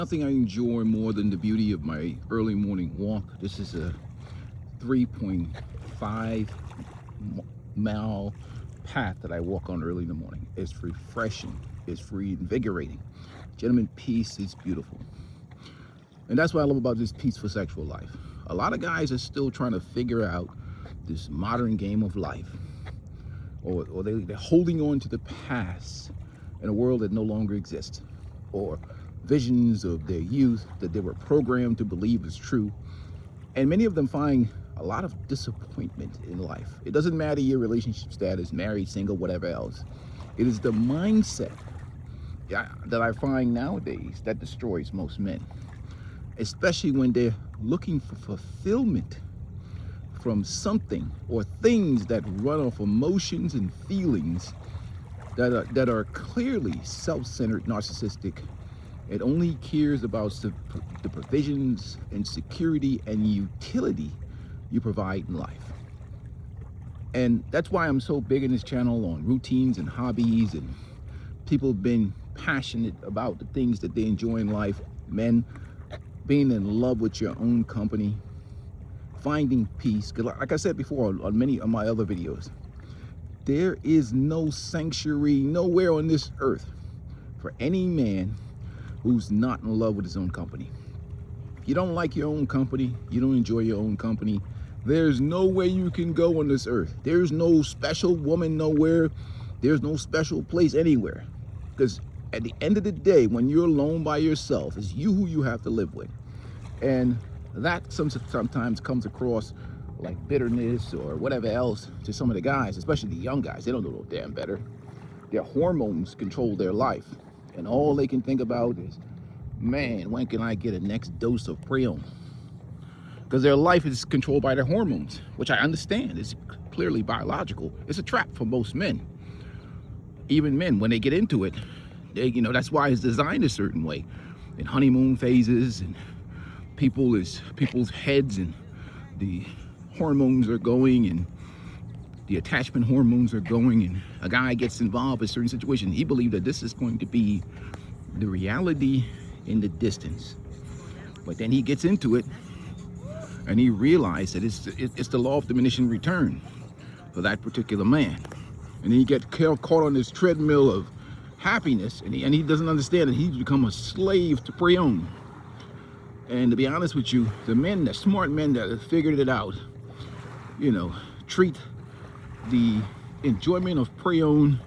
Nothing I enjoy more than the beauty of my early morning walk. This is a 3.5 mile path that I walk on early in the morning. It's refreshing, it's reinvigorating. Gentlemen, peace is beautiful. And that's what I love about this peaceful sexual life. A lot of guys are still trying to figure out this modern game of life, or they're holding on to the past in a world that no longer exists, or visions of their youth that they were programmed to believe is true. And many of them find a lot of disappointment in life. It doesn't matter your relationship status, married, single, whatever else. It is the mindset that I find nowadays that destroys most men, especially when they're looking for fulfillment from something or things that run off emotions and feelings that are clearly self-centered, narcissistic. It only cares about the provisions and security and utility you provide in life. And that's why I'm so big in this channel on routines and hobbies, and people have been passionate about the things that they enjoy in life. Men, being in love with your own company, finding peace. Because like I said before on many of my other videos, there is no sanctuary nowhere on this earth for any man who's not in love with his own company. If you don't like your own company, you don't enjoy your own company, there's no way you can go on this earth. There's no special woman nowhere. There's no special place anywhere. Because at the end of the day, when you're alone by yourself, it's you who you have to live with. And that sometimes comes across like bitterness or whatever else to some of the guys, especially the young guys. They don't know no damn better. Their hormones control their life. And all they can think about is, man, when can I get a next dose of Prion? Because their life is controlled by their hormones, which I understand is clearly biological. It's a trap for most men. Even men, when they get into it, that's why it's designed a certain way. In honeymoon phases, and people's heads and the hormones are going, and the attachment hormones are going, and a guy gets involved in a certain situation. He believed that this is going to be the reality in the distance. But then he gets into it, and he realized that it's the law of diminishing return for that particular man. And then he gets caught on this treadmill of happiness, and he doesn't understand that he's become a slave to Prion. And to be honest with you, the smart men that have figured it out, treat the enjoyment of Prion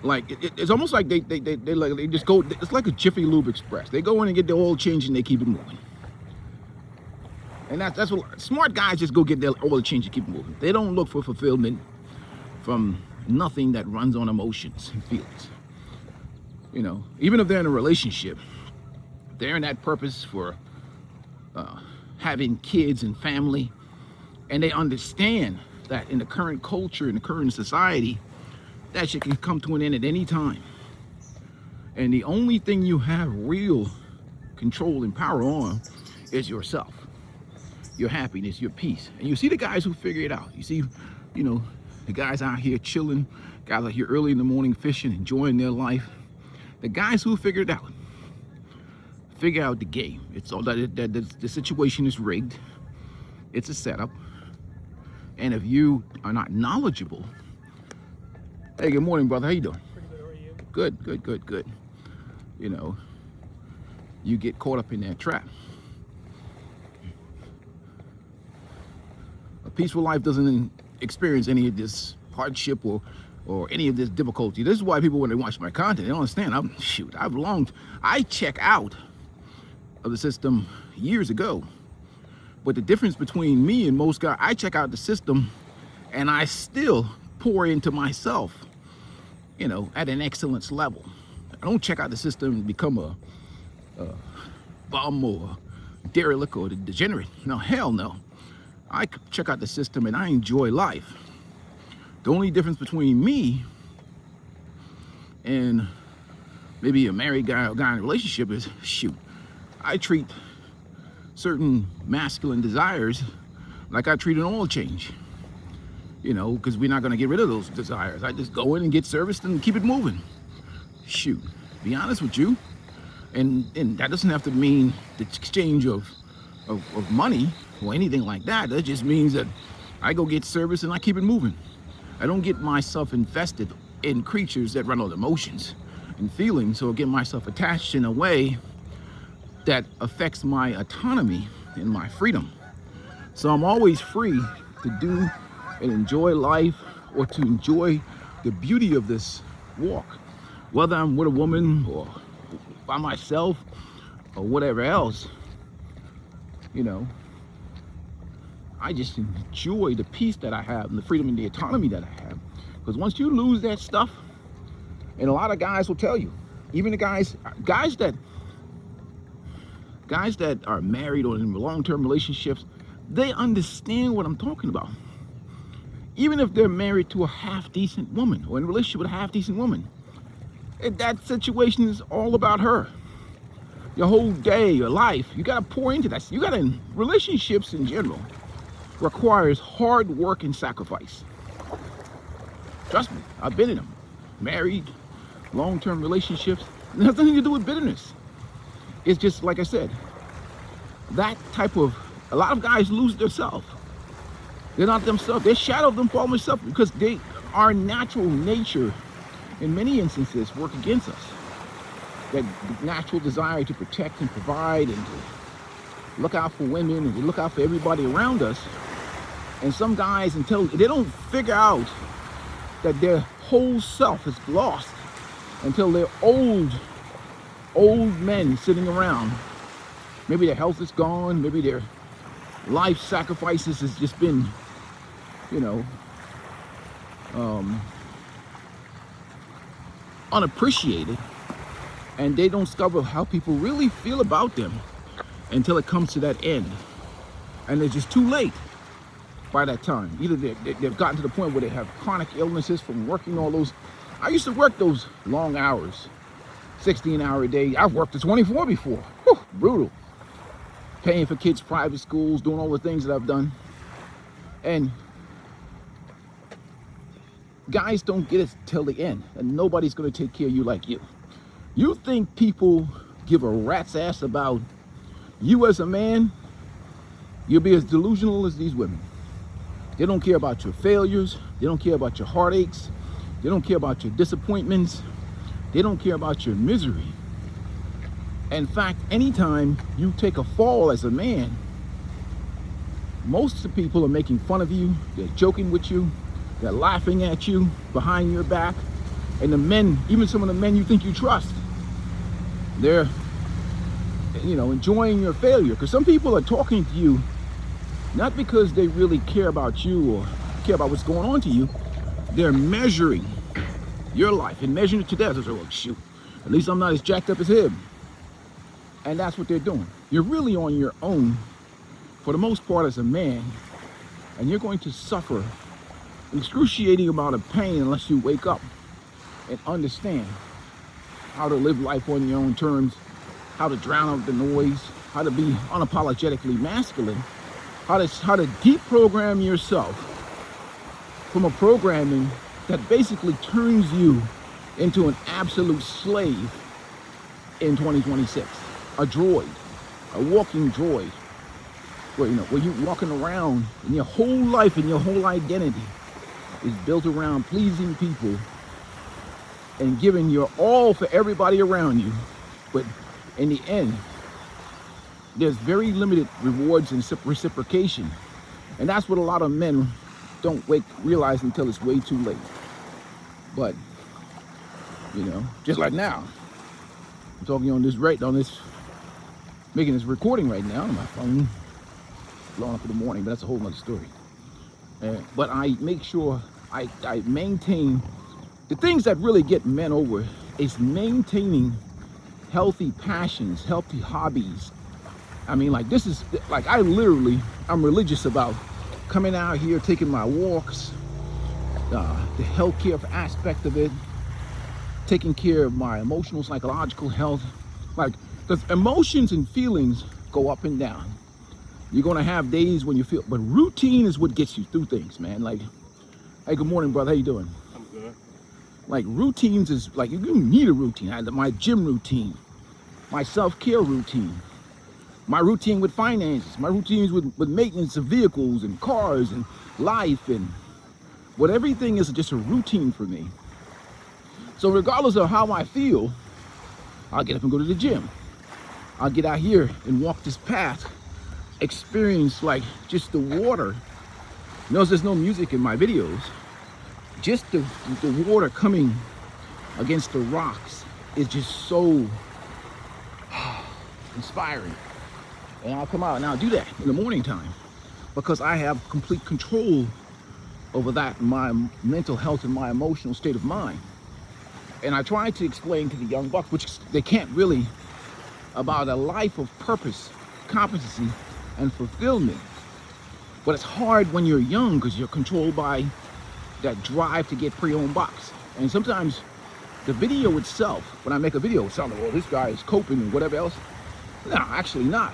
like it's almost like they just go. It's like a Jiffy Lube Express. They go in and get the oil change and they keep it moving. And that's what smart guys just go get their oil change and keep it moving. They don't look for fulfillment from nothing that runs on emotions and feelings. Even if they're in a relationship, they're in that purpose for having kids and family, and they understand that in the current culture, in the current society, that shit can come to an end at any time. And the only thing you have real control and power on is yourself, your happiness, your peace. And you see the guys who figure it out. You see, the guys out here chilling, guys out here early in the morning fishing, enjoying their life. The guys who figure it out, figure out the game. It's all that the situation is rigged. It's a setup. And if you are not knowledgeable, hey, good morning, brother. How you doing? Pretty good. How are you? Good. You get caught up in that trap. A peaceful life doesn't experience any of this hardship or any of this difficulty. This is why people, when they watch my content, they don't understand. I check out of the system years ago. But the difference between me and most guys, I check out the system and I still pour into myself, at an excellence level. I don't check out the system and become a bum or a derelict or a degenerate. No, hell no. I check out the system and I enjoy life. The only difference between me and maybe a married guy or guy in a relationship is, I treat certain masculine desires like I treat an oil change, because we're not going to get rid of those desires. I just go in and get serviced and keep it moving. Be honest with you, And that doesn't have to mean the exchange of money or anything like that. That just means that I go get service and I keep it moving. I don't get myself invested in creatures that run on emotions and feelings, or get myself attached in a way that affects my autonomy and my freedom. So I'm always free to do and enjoy life, or to enjoy the beauty of this walk, whether I'm with a woman or by myself or whatever else. You know, I just enjoy the peace that I have and the freedom and the autonomy that I have. Because once you lose that stuff, and a lot of guys will tell you, even the guys that are married or in long-term relationships, they understand what I'm talking about. Even if they're married to a half-decent woman or in a relationship with a half-decent woman, that situation is all about her. Your whole day, your life, you gotta pour into that. You gotta, relationships in general requires hard work and sacrifice. Trust me, I've been in them. Married, long-term relationships. It has nothing to do with bitterness. It's just, like I said, that type of, a lot of guys lose their self. They're not themselves. Their shadow of them fall themselves, because our natural nature, in many instances, work against us. That natural desire to protect and provide and to look out for women and to look out for everybody around us. And some guys, until they don't figure out that their whole self is lost, until they're old men sitting around. Maybe their health is gone, maybe their life sacrifices has just been, you know, unappreciated, and they don't discover how people really feel about them until it comes to that end. And it's just too late by that time. Either they've gotten to the point where they have chronic illnesses from working all those. I used to work those long hours, 16-hour a day. I've worked to 24 before. Whew, brutal. Paying for kids' private schools, doing all the things that I've done. And guys don't get it till the end, and nobody's going to take care of you like you. You think people give a rat's ass about you as a man? You'll be as delusional as these women. They don't care about your failures. They don't care about your heartaches. They don't care about your disappointments. They don't care about your misery. In fact, anytime you take a fall as a man, most of the people are making fun of you. They're joking with you. They're laughing at you behind your back. And the men, even some of the men you think you trust, they're, you know, enjoying your failure. Because some people are talking to you not because they really care about you or care about what's going on to you. They're measuring your life and measuring it to theirs. They're like, well, shoot, at least I'm not as jacked up as him. And that's what they're doing. You're really on your own for the most part as a man, and you're going to suffer an excruciating amount of pain unless you wake up and understand how to live life on your own terms, how to drown out the noise, how to be unapologetically masculine, how to deprogram yourself from a programming that basically turns you into an absolute slave in 2026. A droid, a walking droid, where, you know, where you're walking around and your whole life and your whole identity is built around pleasing people and giving your all for everybody around you. But in the end, there's very limited rewards and reciprocation. And that's what a lot of men don't realize until it's way too late. But, you know, just like now, I'm talking on this, making this recording right now on my phone, blowing up in the morning, but that's a whole nother story. But I make sure I maintain the things that really get men over is maintaining healthy passions, healthy hobbies. I mean, like, this is like, I'm religious about coming out here, taking my walks, the healthcare aspect of it, taking care of my emotional, psychological health. Like, because emotions and feelings go up and down. You're going to have days when you feel, but routine is what gets you through things, man. Like, hey, good morning, brother. How you doing? I'm good. Like, routines is like, you need a routine. I had my gym routine. my self-care routine, my routine with finances, my routines with maintenance of vehicles and cars and life, and what everything is just a routine for me. So regardless of how I feel, I'll get up and go to the gym. I'll get out here and walk this path, experience like just the water. Notice there's no music in my videos. Just the water coming against the rocks is just so inspiring. And I'll come out and I'll do that in the morning time because I have complete control over that, my mental health and my emotional state of mind. And I try to explain to the young bucks, which they can't really, about a life of purpose, competency, and fulfillment. But it's hard when you're young because you're controlled by that drive to get pre-owned box. And sometimes the video itself, when I make a video, it sounds like, well, this guy is coping and whatever else. No, actually not.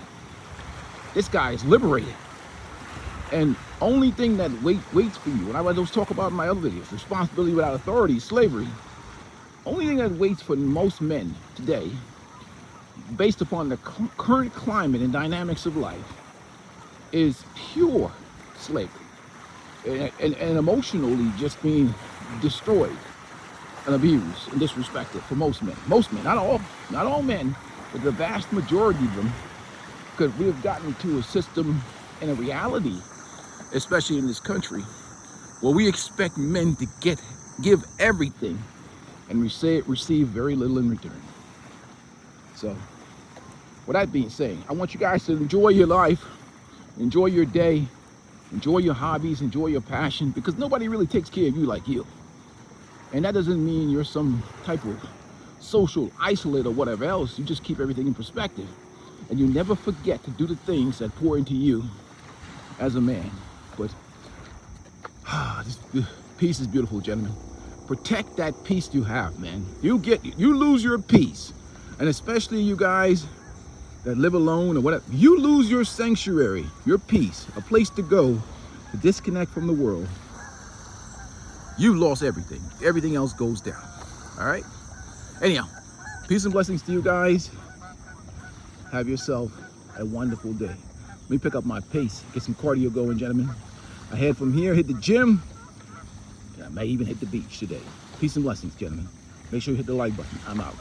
This guy is liberated. And only thing that waits for you, and I was talk about in my other videos, responsibility without authority, slavery. Only thing that waits for most men today, based upon the current climate and dynamics of life, is pure slavery and emotionally just being destroyed and abused and disrespected for most men. Most men, not all men, but the vast majority of them, because we have gotten to a system and a reality, especially in this country, where we expect men to give everything and receive very little in return. So, with that being said, I want you guys to enjoy your life, enjoy your day, enjoy your hobbies, enjoy your passion, because nobody really takes care of you like you. And that doesn't mean you're some type of social isolate or whatever else. You just keep everything in perspective. And you never forget to do the things that pour into you as a man. But this peace is beautiful, gentlemen. Protect that peace you have, man. You lose your peace. And especially you guys that live alone or whatever, you lose your sanctuary, your peace, a place to go to disconnect from the world. You lost everything. Everything else goes down. All right? Anyhow, peace and blessings to you guys. Have yourself a wonderful day. Let me pick up my pace, get some cardio going, gentlemen. I head from here, hit the gym, and I may even hit the beach today. Peace and blessings, gentlemen. Make sure you hit the like button. I'm out.